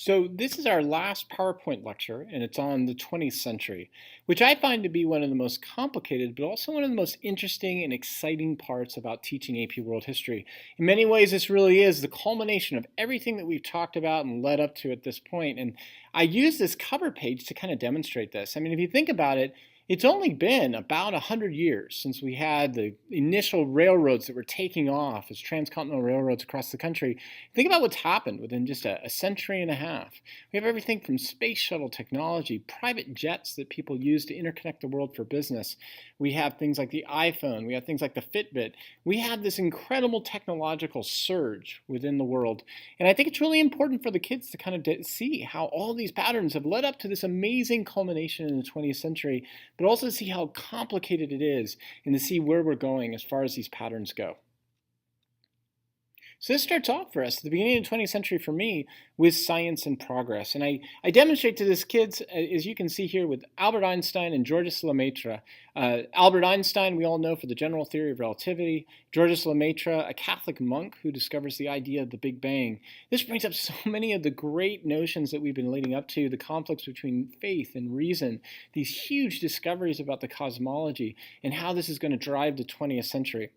So this is our last PowerPoint lecture, and it's on the 20th century, which I find to be one of the most complicated, but also one of the most interesting and exciting parts about teaching AP World History. In many ways, this really is the culmination of everything that we've talked about and led up to at this point. And I use this cover page to kind of demonstrate this. I mean, if you think about it, it's only been about 100 years since we had the initial railroads that were taking off as transcontinental railroads across the country. Think about what's happened within just a century and a half. We have everything from space shuttle technology, private jets that people use to interconnect the world for business. We have things like the iPhone. We have things like the Fitbit. We have this incredible technological surge within the world. And I think it's really important for the kids to kind of see how all these patterns have led up to this amazing culmination in the 20th century, but also to see how complicated it is and to see where we're going as far as these patterns go. So this starts off for us at the beginning of the 20th century for me with science and progress. And I demonstrate to this kids, as you can see here, with Albert Einstein and Georges Lemaitre. Albert Einstein, we all know for the general theory of relativity. Georges Lemaitre, a Catholic monk who discovers the idea of the Big Bang. This brings up so many of the great notions that we've been leading up to, the conflicts between faith and reason, these huge discoveries about the cosmology, and how this is going to drive the 20th century.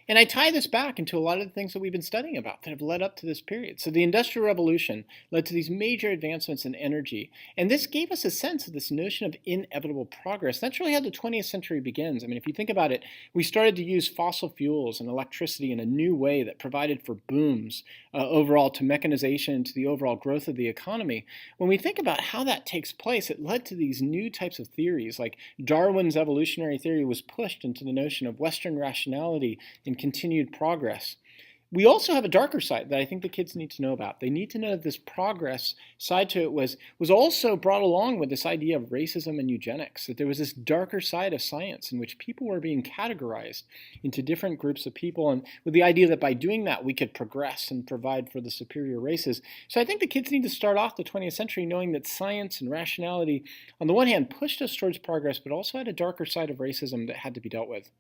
And I tie this back into a lot of the things that we've been studying about that have led up to this period. So the Industrial Revolution led to these major advancements in energy. And this gave us a sense of this notion of inevitable progress. That's really how the 20th century begins. I mean, if you think about it, we started to use fossil fuels and electricity in a new way that provided for booms overall to mechanization, to the overall growth of the economy. When we think about how that takes place, it led to these new types of theories, like Darwin's evolutionary theory was pushed into the notion of Western rationality and continued progress. We also have a darker side that I think the kids need to know about. They need to know that this progress side to it was also brought along with this idea of racism and eugenics, that there was this darker side of science in which people were being categorized into different groups of people, and with the idea that by doing that we could progress and provide for the superior races. So I think the kids need to start off the 20th century knowing that science and rationality, on the one hand, pushed us towards progress, but also had a darker side of racism that had to be dealt with.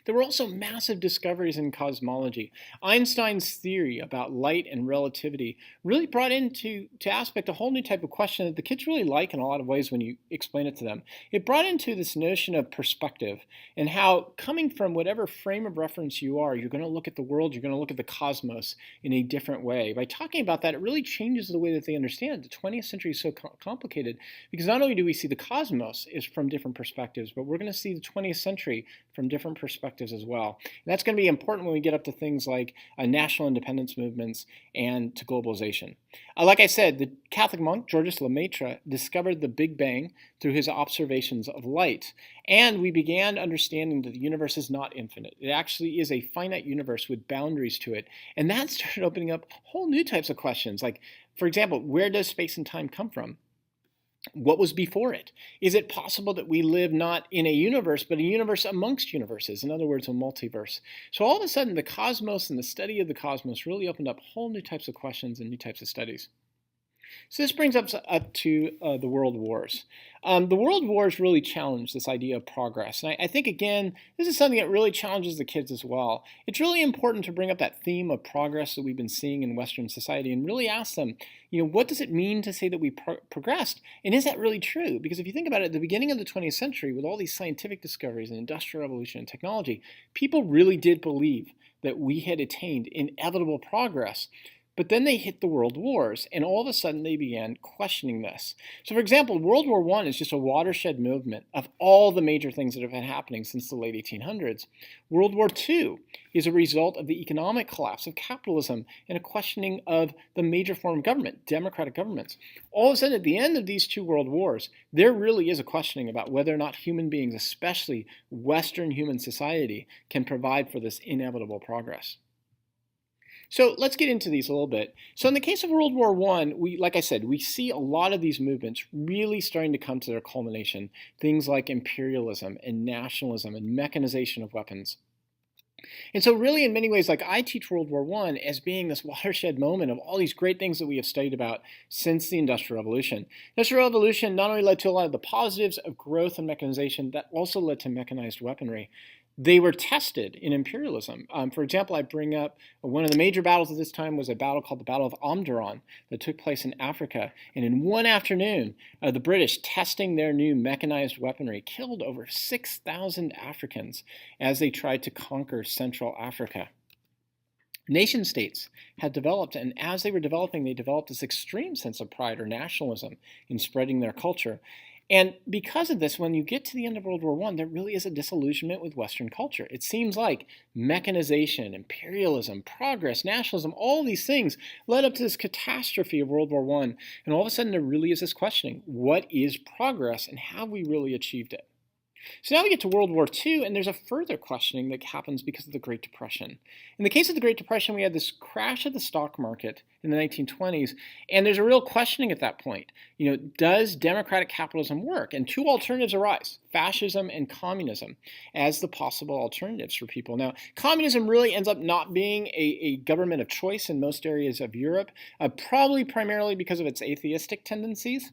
There were also massive discoveries in cosmology. Einstein's theory about light and relativity really brought into aspect a whole new type of question that the kids really like in a lot of ways when you explain it to them. It brought into this notion of perspective and how coming from whatever frame of reference you are, you're going to look at the world, you're going to look at the cosmos in a different way. By talking about that, it really changes the way that they understand it. The 20th century is so complicated because not only do we see the cosmos is from different perspectives, but we're going to see the 20th century from different perspectives as well. And that's going to be important when we get up to things like national independence movements and to globalization. Like I said, the Catholic monk Georges Lemaitre discovered the Big Bang through his observations of light. And we began understanding that the universe is not infinite. It actually is a finite universe with boundaries to it. And that started opening up whole new types of questions. Like, for example, where does space and time come from? What was before it? Is it possible that we live not in a universe, but a universe amongst universes? In other words, a multiverse. So all of a sudden, the cosmos and the study of the cosmos really opened up whole new types of questions and new types of studies. So this brings us up to the World Wars. The World Wars really challenged this idea of progress. And I think, again, this is something that really challenges the kids as well. It's really important to bring up that theme of progress that we've been seeing in Western society and really ask them, what does it mean to say that we progressed? And is that really true? Because if you think about it, at the beginning of the 20th century, with all these scientific discoveries and industrial revolution and technology, people really did believe that we had attained inevitable progress. But then they hit the World Wars, and all of a sudden they began questioning this. So for example, World War I is just a watershed movement of all the major things that have been happening since the late 1800s. World War II is a result of the economic collapse of capitalism and a questioning of the major form of government, democratic governments. All of a sudden, at the end of these two world wars, there really is a questioning about whether or not human beings, especially Western human society, can provide for this inevitable progress. So let's get into these a little bit. So in the case of World War I, like I said, we see a lot of these movements really starting to come to their culmination. Things like imperialism and nationalism and mechanization of weapons. And so really in many ways, like I teach World War I as being this watershed moment of all these great things that we have studied about since the Industrial Revolution. The Industrial Revolution not only led to a lot of the positives of growth and mechanization, that also led to mechanized weaponry. they were tested in imperialism. For example, I bring up one of the major battles of this time was a battle called the Battle of Omdurman that took place in Africa. And in one afternoon, the British, testing their new mechanized weaponry, killed over 6,000 Africans as they tried to conquer Central Africa. Nation states had developed, and as they were developing, they developed this extreme sense of pride or nationalism in spreading their culture. And because of this, when you get to the end of World War I, there really is a disillusionment with Western culture. It seems like mechanization, imperialism, progress, nationalism, all these things led up to this catastrophe of World War I. And all of a sudden, there really is this questioning, what is progress and have we really achieved it? So now we get to World War II, and there's a further questioning that happens because of the Great Depression. In the case of the Great Depression, we had this crash of the stock market in the 1920s, and there's a real questioning at that point. Does democratic capitalism work? And two alternatives arise, fascism and communism, as the possible alternatives for people. Now, communism really ends up not being a government of choice in most areas of Europe, probably primarily because of its atheistic tendencies.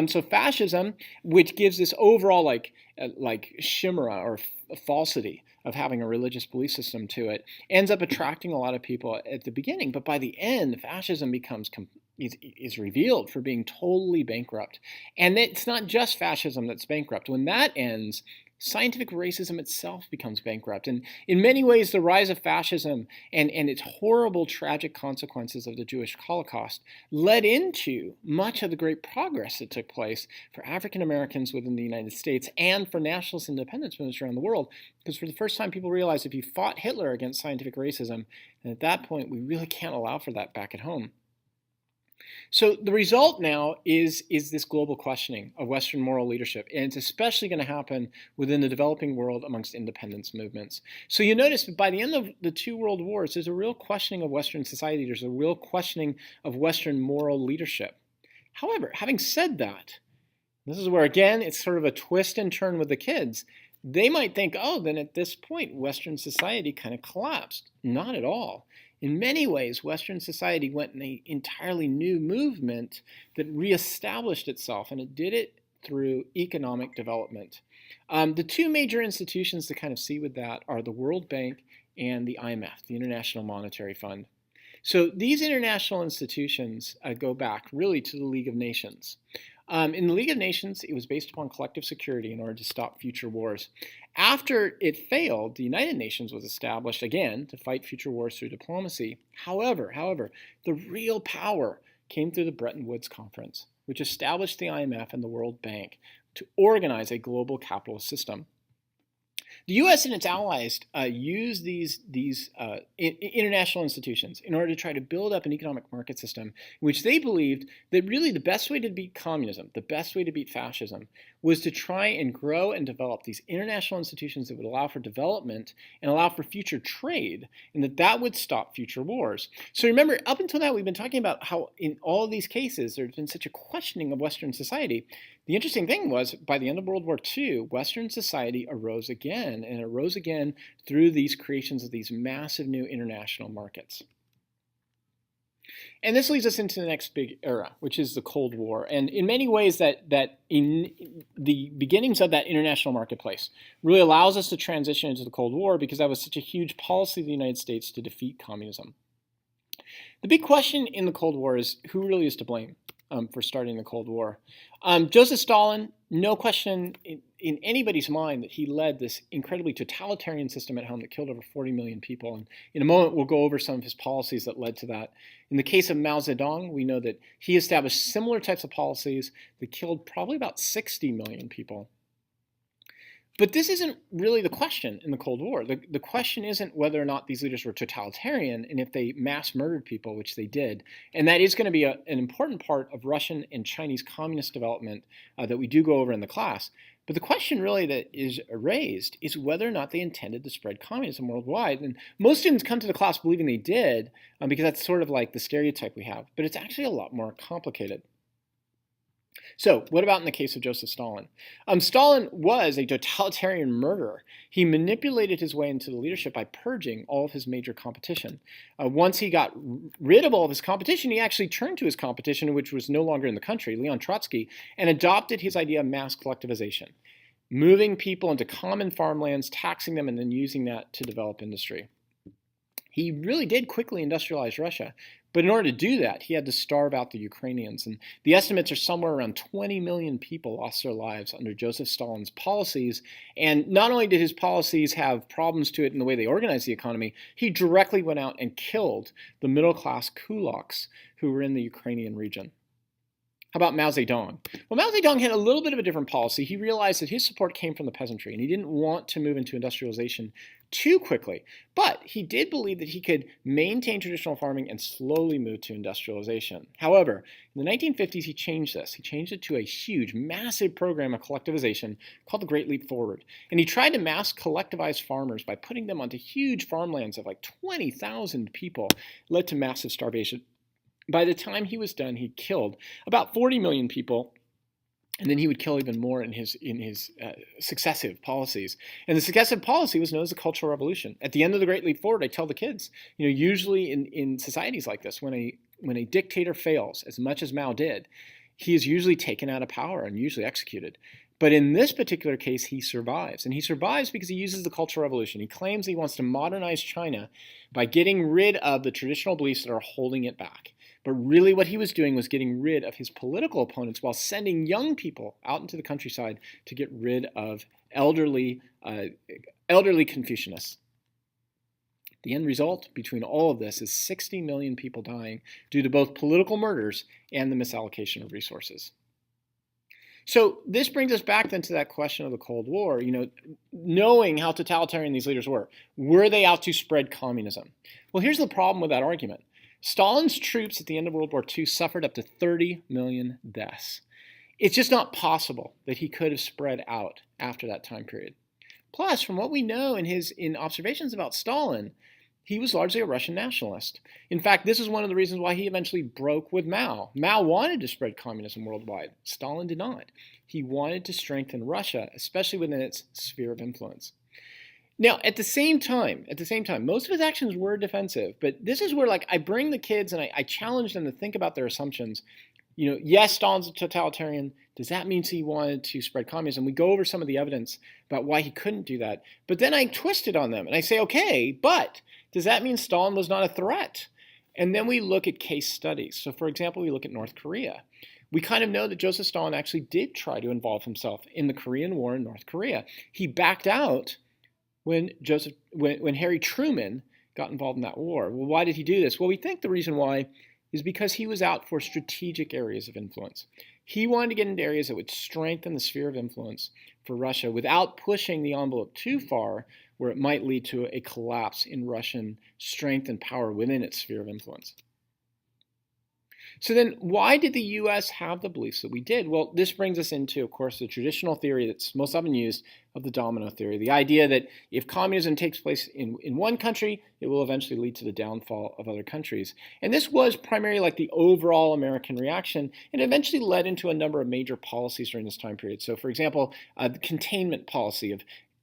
So fascism, which gives this overall like chimera or falsity of having a religious belief system to it, ends up attracting a lot of people at the beginning. But by the end, fascism is revealed for being totally bankrupt. And it's not just fascism that's bankrupt. When that ends, scientific racism itself becomes bankrupt. And in many ways, the rise of fascism and its horrible, tragic consequences of the Jewish Holocaust led into much of the great progress that took place for African Americans within the United States and for nationalist independence movements around the world. Because for the first time, people realized if you fought Hitler against scientific racism, and at that point, we really can't allow for that back at home. So the result now is this global questioning of Western moral leadership, and it's especially going to happen within the developing world amongst independence movements. So you notice that by the end of the two world wars, there's a real questioning of Western society. There's a real questioning of Western moral leadership. However, having said that, this is where, again, it's sort of a twist and turn with the kids. They might think, oh, then at this point, Western society kind of collapsed. Not at all. In many ways, Western society went in an entirely new movement that reestablished itself, and it did it through economic development. The two major institutions to kind of see with that are the World Bank and the IMF, the International Monetary Fund. So these international institutions go back really to the League of Nations. In the League of Nations, it was based upon collective security in order to stop future wars. After it failed, the United Nations was established again to fight future wars through diplomacy. However, the real power came through the Bretton Woods Conference, which established the IMF and the World Bank to organize a global capitalist system. The U.S. and its allies used these international institutions in order to try to build up an economic market system in which they believed that really the best way to beat communism, the best way to beat fascism, was to try and grow and develop these international institutions that would allow for development and allow for future trade, and that would stop future wars. So remember, up until now, we've been talking about how in all of these cases, there's been such a questioning of Western society. The interesting thing was, by the end of World War II, Western society arose again, and it arose again through these creations of these massive new international markets. And this leads us into the next big era, which is the Cold War. And in many ways, that in the beginnings of that international marketplace really allows us to transition into the Cold War because that was such a huge policy of the United States to defeat communism. The big question in the Cold War is who really is to blame for starting the Cold War. Joseph Stalin, no question in anybody's mind that he led this incredibly totalitarian system at home that killed over 40 million people. And in a moment, we'll go over some of his policies that led to that. In the case of Mao Zedong, we know that he established similar types of policies that killed probably about 60 million people. But this isn't really the question in the Cold War. The question isn't whether or not these leaders were totalitarian and if they mass murdered people, which they did. And that is going to be an important part of Russian and Chinese communist development that we do go over in the class. But the question really that is raised is whether or not they intended to spread communism worldwide. And most students come to the class believing they did because that's sort of like the stereotype we have. But it's actually a lot more complicated. So what about in the case of Joseph Stalin? Stalin was a totalitarian murderer. He manipulated his way into the leadership by purging all of his major competition. Once he got rid of all of his competition, he actually turned to his competition, which was no longer in the country, Leon Trotsky, and adopted his idea of mass collectivization. moving people into common farmlands, taxing them, and then using that to develop industry. He really did quickly industrialize Russia, but in order to do that, he had to starve out the Ukrainians. And the estimates are somewhere around 20 million people lost their lives under Joseph Stalin's policies. And not only did his policies have problems to it in the way they organized the economy, he directly went out and killed the middle-class kulaks who were in the Ukrainian region. How about Mao Zedong? Well, Mao Zedong had a little bit of a different policy. He realized that his support came from the peasantry, and he didn't want to move into industrialization too quickly. But he did believe that he could maintain traditional farming and slowly move to industrialization. However, in the 1950s, he changed this. He changed it to a huge, massive program of collectivization called the Great Leap Forward. And he tried to mass collectivize farmers by putting them onto huge farmlands of like 20,000 people. It led to massive starvation. By the time he was done, he killed about 40 million people, and then he would kill even more in his successive policies. And the successive policy was known as the Cultural Revolution. At the end of the Great Leap Forward, I tell the kids, usually in societies like this, when a dictator fails, as much as Mao did, he is usually taken out of power and usually executed. But in this particular case, he survives. And he survives because he uses the Cultural Revolution. He claims he wants to modernize China by getting rid of the traditional beliefs that are holding it back. But really what he was doing was getting rid of his political opponents while sending young people out into the countryside to get rid of elderly Confucianists. The end result between all of this is 60 million people dying due to both political murders and the misallocation of resources. So this brings us back then to that question of the Cold War, knowing how totalitarian these leaders were they out to spread communism? Well, here's the problem with that argument. Stalin's troops at the end of World War II suffered up to 30 million deaths. It's just not possible that he could have spread out after that time period. Plus, from what we know in observations about Stalin, he was largely a Russian nationalist. In fact, this is one of the reasons why he eventually broke with Mao. Mao wanted to spread communism worldwide. Stalin did not. He wanted to strengthen Russia, especially within its sphere of influence. Now, at the same time, most of his actions were defensive, but this is where I bring the kids and I challenge them to think about their assumptions. Yes, Stalin's a totalitarian. Does that mean he wanted to spread communism? We go over some of the evidence about why he couldn't do that. But then I twist it on them and I say, okay, but does that mean Stalin was not a threat? And then we look at case studies. So for example, we look at North Korea. We kind of know that Joseph Stalin actually did try to involve himself in the Korean War in North Korea. He backed out when Harry Truman got involved in that war. Well, why did he do this? Well, we think the reason why is because he was out for strategic areas of influence. He wanted to get into areas that would strengthen the sphere of influence for Russia without pushing the envelope too far, where it might lead to a collapse in Russian strength and power within its sphere of influence. So then why did the U.S. have the beliefs that we did? Well, this brings us into, of course, the traditional theory that's most often used of the domino theory, the idea that if communism takes place in one country, it will eventually lead to the downfall of other countries. And this was primarily the overall American reaction, and eventually led into a number of major policies during this time period. So, for example, the containment policy of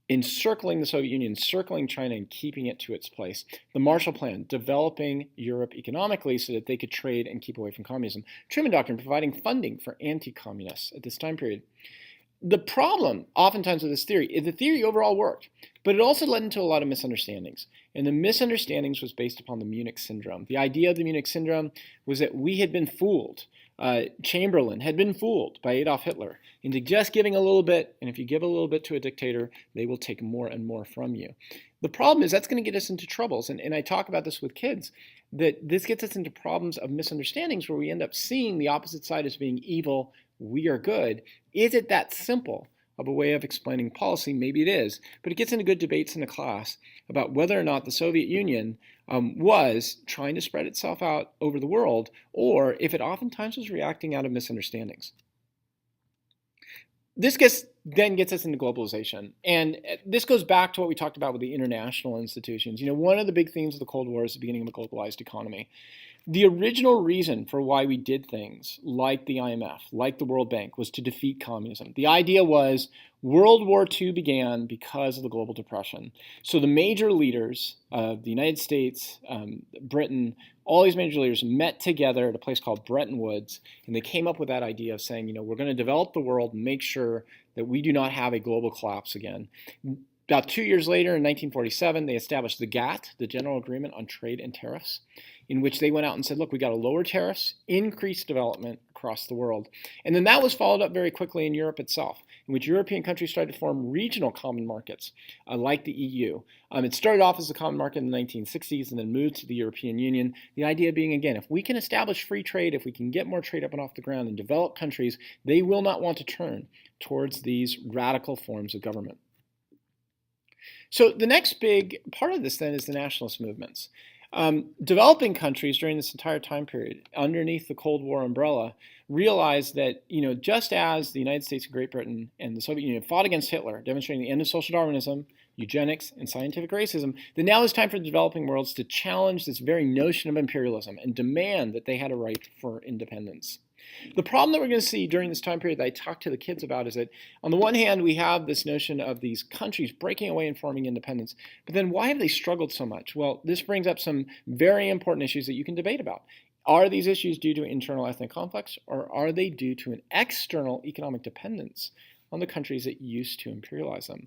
encircling the Soviet Union, encircling China and keeping it to its place. The Marshall Plan, developing Europe economically so that they could trade and keep away from communism. Truman Doctrine, providing funding for anti-communists at this time period. The problem, oftentimes, with this theory is the theory overall worked, but it also led into a lot of misunderstandings. And the misunderstandings was based upon the Munich Syndrome. The idea of the Munich Syndrome was that we had been fooled. Chamberlain had been fooled by Adolf Hitler into just giving a little bit, and if you give a little bit to a dictator, they will take more and more from you. The problem is that's going to get us into troubles, and I talk about this with kids, that this gets us into problems of misunderstandings where we end up seeing the opposite side as being evil, we are good. Is it that simple of a way of explaining policy? Maybe it is, but it gets into good debates in the class about whether or not the Soviet Union was trying to spread itself out over the world, or if it oftentimes was reacting out of misunderstandings. This then gets us into globalization, and this goes back to what we talked about with the international institutions. One of the big themes of the Cold War is the beginning of a globalized economy. The original reason for why we did things like the IMF, like the World Bank, was to defeat communism. The idea was World War II began because of the global depression. So the major leaders of the United States, Britain, all these major leaders met together at a place called Bretton Woods, and they came up with that idea of saying, we're going to develop the world and make sure that we do not have a global collapse again. About 2 years later, in 1947, they established the GATT, the General Agreement on Trade and Tariffs, in which they went out and said, look, we got to lower tariffs, increase development across the world. And then that was followed up very quickly in Europe itself, in which European countries started to form regional common markets, like the EU. It started off as a common market in the 1960s and then moved to the European Union. The idea being, again, if we can establish free trade, if we can get more trade up and off the ground in developed countries, they will not want to turn towards these radical forms of government. So the next big part of this then is the nationalist movements. Developing countries during this entire time period, underneath the Cold War umbrella, realized that just as the United States and Great Britain and the Soviet Union fought against Hitler, demonstrating the end of social Darwinism, eugenics, and scientific racism, that now is time for the developing worlds to challenge this very notion of imperialism and demand that they had a right for independence. The problem that we're going to see during this time period that I talk to the kids about is that on the one hand, we have this notion of these countries breaking away and forming independence, but then why have they struggled so much? Well, this brings up some very important issues that you can debate about. Are these issues due to internal ethnic conflicts, or are they due to an external economic dependence on the countries that used to imperialize them?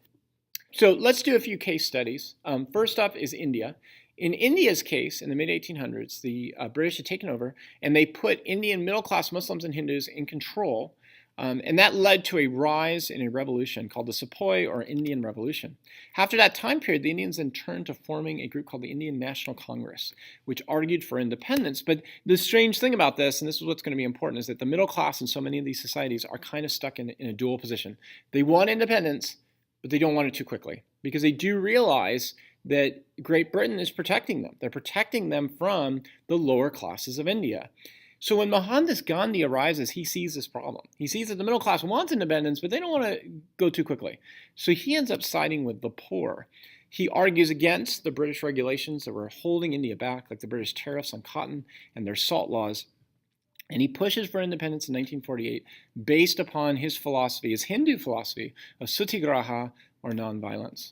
So let's do a few case studies. First up is India. In India's case, in the mid-1800s, the British had taken over, and they put Indian middle-class Muslims and Hindus in control, and that led to a rise in a revolution called the Sepoy or Indian Revolution. After that time period, the Indians then turned to forming a group called the Indian National Congress, which argued for independence. But the strange thing about this, and this is what's going to be important, is that the middle class in so many of these societies are kind of stuck in a dual position. They want independence, but they don't want it too quickly, because they do realize that Great Britain is protecting them. They're protecting them from the lower classes of India. So when Mohandas Gandhi arises, he sees this problem. He sees that the middle class wants independence, but they don't want to go too quickly. So he ends up siding with the poor. He argues against the British regulations that were holding India back, like the British tariffs on cotton and their salt laws. And he pushes for independence in 1948 based upon his philosophy, his Hindu philosophy of satyagraha, or nonviolence.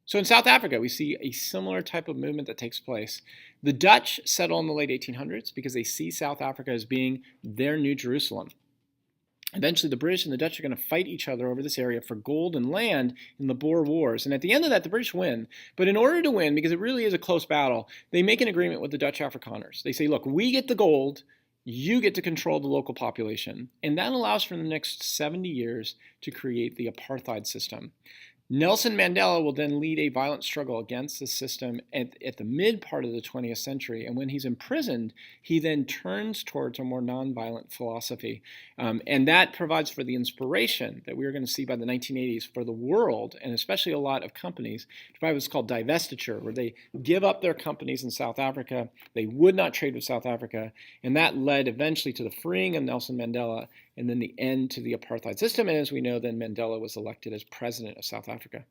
So in South Africa, we see a similar type of movement that takes place. The Dutch settle in the late 1800s because they see South Africa as being their New Jerusalem. Eventually, the British and the Dutch are going to fight each other over this area for gold and land in the Boer Wars. And at the end of that, the British win. But in order to win, because it really is a close battle, they make an agreement with the Dutch Afrikaners. They say, look, we get the gold, you get to control the local population. And that allows for the next 70 years to create the apartheid system. Nelson Mandela will then lead a violent struggle against the system at the mid part of the 20th century. And when he's imprisoned, he then turns towards a more nonviolent philosophy. And that provides for the inspiration that we are going to see by the 1980s for the world, and especially a lot of companies, to provide what's called divestiture, where they give up their companies in South Africa. They would not trade with South Africa. And that led eventually to the freeing of Nelson Mandela and then the end to the apartheid system. And as we know, then Mandela was elected as president of South Africa.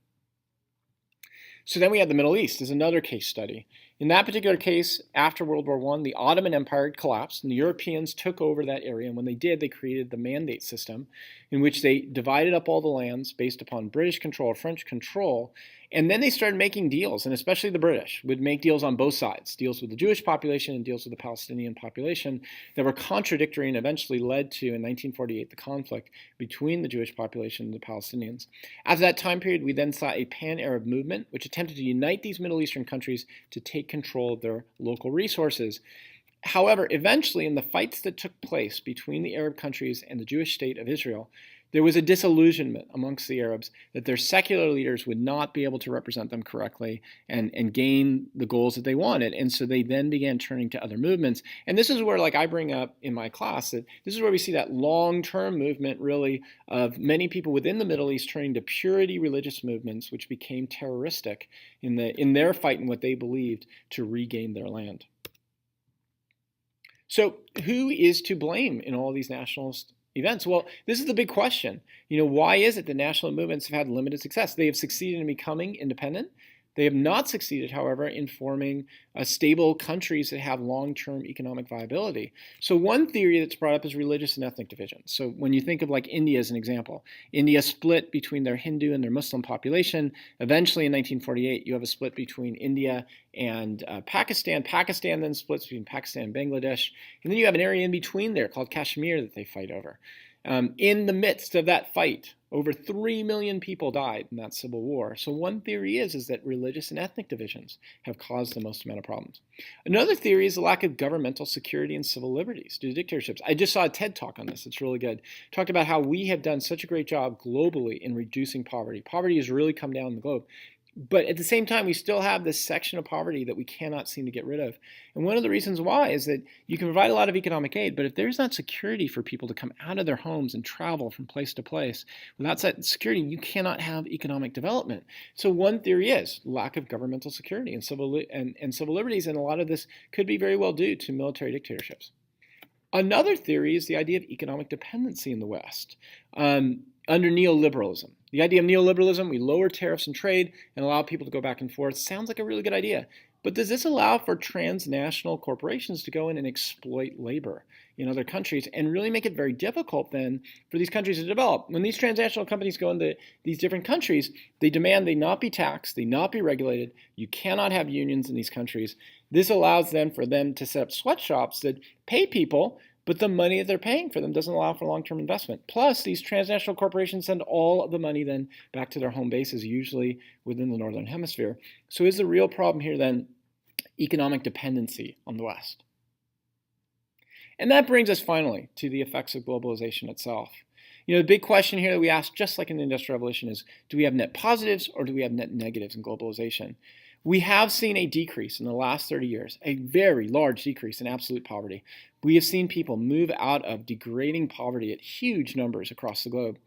So then we had the Middle East as another case study. In that particular case, after World War I, the Ottoman Empire had collapsed, and the Europeans took over that area. And when they did, they created the Mandate system, in which they divided up all the lands based upon British control or French control. And then they started making deals, and especially the British would make deals on both sides, deals with the Jewish population and deals with the Palestinian population that were contradictory and eventually led to, in 1948, the conflict between the Jewish population and the Palestinians. After that time period, we then saw a pan-Arab movement, which attempted to unite these Middle Eastern countries to take control of their local resources. However, eventually, in the fights that took place between the Arab countries and the Jewish state of Israel, there was a disillusionment amongst the Arabs that their secular leaders would not be able to represent them correctly and gain the goals that they wanted. And so they then began turning to other movements. And this is where, like I bring up in my class, that this is where we see that long-term movement, really, of many people within the Middle East turning to purity religious movements, which became terroristic in their fight in what they believed to regain their land. So who is to blame in all these nationalist events? Well, this is the big question. Why is it that national movements have had limited success? They have succeeded in becoming independent, They have not succeeded, however, in forming stable countries that have long-term economic viability. So one theory that's brought up is religious and ethnic division. So when you think of like India as an example, India split between their Hindu and their Muslim population. Eventually in 1948, you have a split between India and Pakistan. Pakistan then splits between Pakistan and Bangladesh. And then you have an area in between there called Kashmir that they fight over. In the midst of that fight, over 3 million people died in that civil war. So one theory is that religious and ethnic divisions have caused the most amount of problems. Another theory is the lack of governmental security and civil liberties due to dictatorships. I just saw a TED talk on this. It's really good. Talked about how we have done such a great job globally in reducing poverty. Poverty has really come down the globe. But at the same time, we still have this section of poverty that we cannot seem to get rid of. And one of the reasons why is that you can provide a lot of economic aid, but if there's not security for people to come out of their homes and travel from place to place, without that security, you cannot have economic development. So one theory is lack of governmental security and civil liberties, and a lot of this could be very well due to military dictatorships. Another theory is the idea of economic dependency in the West under neoliberalism. The idea of neoliberalism, we lower tariffs and trade and allow people to go back and forth, sounds like a really good idea. But does this allow for transnational corporations to go in and exploit labor in other countries and really make it very difficult then for these countries to develop? When these transnational companies go into these different countries, they demand they not be taxed, they not be regulated. You cannot have unions in these countries. This allows them for them to set up sweatshops that pay people, but the money that they're paying for them doesn't allow for long-term investment. Plus, these transnational corporations send all of the money then back to their home bases, usually within the Northern Hemisphere. So is the real problem here then economic dependency on the West? And that brings us finally to the effects of globalization itself. You know, the big question here that we ask, just like in the Industrial Revolution, is do we have net positives or do we have net negatives in globalization? We have seen a decrease in the last 30 years, a very large decrease in absolute poverty. We have seen people move out of degrading poverty at huge numbers across the globe.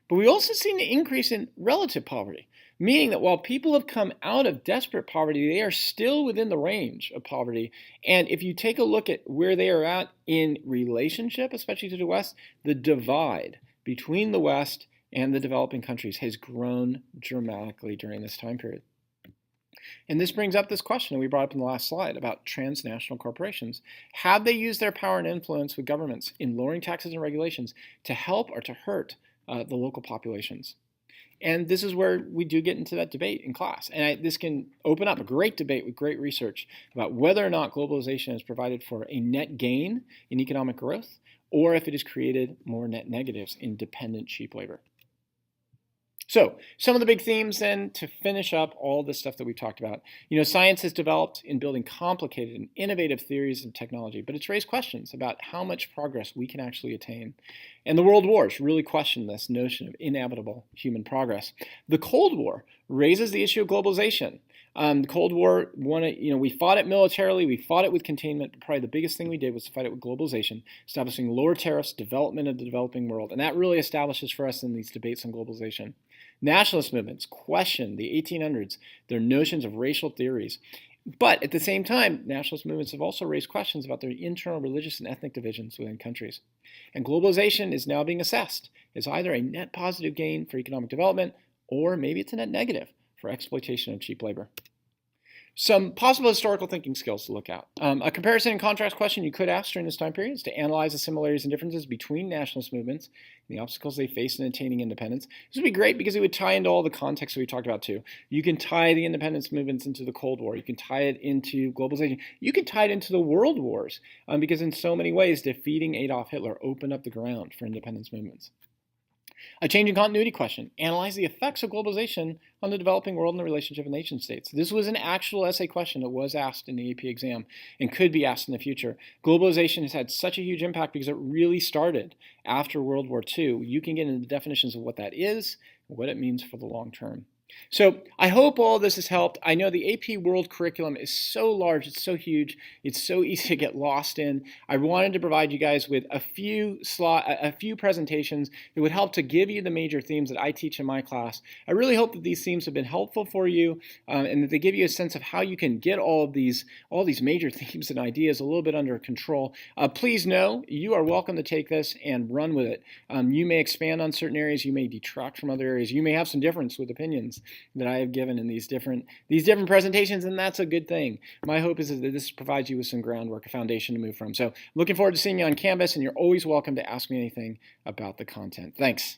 But we also seen an increase in relative poverty, meaning that while people have come out of desperate poverty, they are still within the range of poverty. And if you take a look at where they are at in relationship, especially to the West, the divide between the West and the developing countries has grown dramatically during this time period. And this brings up this question that we brought up in the last slide about transnational corporations. Have they used their power and influence with governments in lowering taxes and regulations to help or to hurt the local populations? And this is where we do get into that debate in class. And this can open up a great debate with great research about whether or not globalization has provided for a net gain in economic growth, or if it has created more net negatives in dependent, cheap labor. So some of the big themes then to finish up all the stuff that we talked about. You know, science has developed in building complicated and innovative theories of technology, but it's raised questions about how much progress we can actually attain. And the world wars really question this notion of inevitable human progress. The Cold War raises the issue of globalization. The Cold War, we fought it militarily, we fought it with containment, but probably the biggest thing we did was to fight it with globalization, establishing lower tariffs, development of the developing world, and that really establishes for us in these debates on globalization. Nationalist movements question the 1800s, their notions of racial theories. But at the same time, nationalist movements have also raised questions about their internal religious and ethnic divisions within countries. And globalization is now being assessed as either a net positive gain for economic development, or maybe it's a net negative for exploitation of cheap labor. Some possible historical thinking skills to look at. A comparison and contrast question you could ask during this time period is to analyze the similarities and differences between nationalist movements and the obstacles they face in attaining independence. This would be great because it would tie into all the context that we talked about too. You can tie the independence movements into the Cold War. You can tie it into globalization. You can tie it into the world wars because in so many ways, defeating Adolf Hitler opened up the ground for independence movements. A change in continuity question. Analyze the effects of globalization on the developing world and the relationship of nation states. This was an actual essay question that was asked in the AP exam and could be asked in the future. Globalization has had such a huge impact because it really started after World War II. You can get into the definitions of what that is and what it means for the long term. So I hope all this has helped. I know the AP World curriculum is so large, it's so huge, it's so easy to get lost in. I wanted to provide you guys with a few presentations that would help to give you the major themes that I teach in my class. I really hope that these themes have been helpful for you and that they give you a sense of how you can get all these major themes and ideas a little bit under control. Please know you are welcome to take this and run with it. You may expand on certain areas, you may detract from other areas, you may have some difference with opinions. explanations that I have given in these different presentations, and that's a good thing. My hope is that this provides you with some groundwork, a foundation to move from. So looking forward to seeing you on Canvas, and you're always welcome to ask me anything about the content. Thanks.